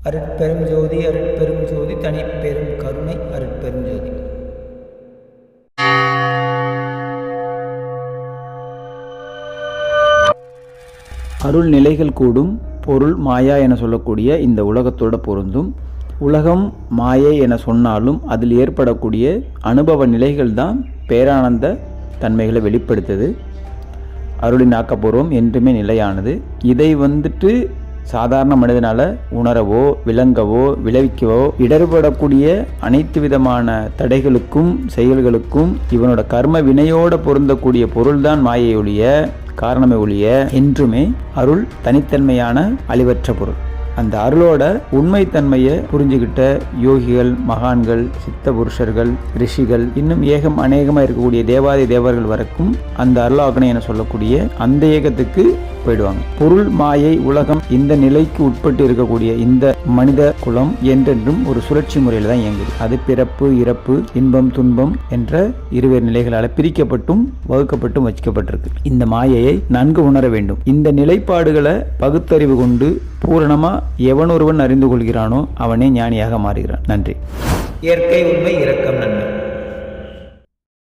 அருட்பெரும் ஜோதி அருட்பெரும் ஜோதி தனிப்பெரும் கருணை அருட்பெரும் ஜோதி. அருள் நிலைகள் கூடும் பொருள் மாயா என சொல்லக்கூடிய இந்த உலகத்தோட பொருந்தும். உலகம் மாயை என சொன்னாலும் அதில் ஏற்படக்கூடிய அனுபவ நிலைகள் தான் பேரானந்த தன்மைகளை வெளிப்படுத்துது. அருளின் ஆக்கப்பூர்வம் என்றுமே நிலையானது. இதை சாதாரண மனிதனால் உணரவோ விளங்கவோ விளைவிக்கவோ இடர்படக்கூடிய அனைத்து விதமான தடைகளுக்கும் செயல்களுக்கும் இவனோட கர்ம வினையோட பொருந்தக்கூடிய பொருள்தான் மாயை ஒழிய காரணமே ஒழிய என்றுமே அருள் தனித்தன்மையான அழிவற்ற பொருள். அந்த அருளோட உண்மைத்தன்மையை புரிஞ்சுக்கிட்ட யோகிகள், மகான்கள், சித்த புருஷர்கள், ரிஷிகள், இன்னும் அநேகமாக இருக்கக்கூடிய தேவாதி தேவர்கள் வரைக்கும் அந்த அருளாகனை என சொல்லக்கூடிய அந்த ஏகத்துக்கு போயிடுவாங்க. பொருள், மாயை, உலகம் இந்த நிலைக்கு உட்பட்டு இருக்கக்கூடிய இந்த மனித குலம் என்றென்றும் ஒரு சுழற்சி முறையில் தான் இயங்குது. அது பிறப்பு, இறப்பு, இன்பம், துன்பம் என்ற இருவேறு நிலைகளால் பிரிக்கப்பட்டும் வகுக்கப்பட்டும் வச்சுக்கப்பட்டிருக்கு. இந்த மாயையை நன்கு உணர வேண்டும். இந்த நிலைப்பாடுகளை பகுத்தறிவு கொண்டு பூரணமா எவனொருவன் அறிந்து கொள்கிறானோ அவனே ஞானியாக மாறுகிறான். நன்றி. இயற்கை உண்மை, இரக்கம், நன்மை.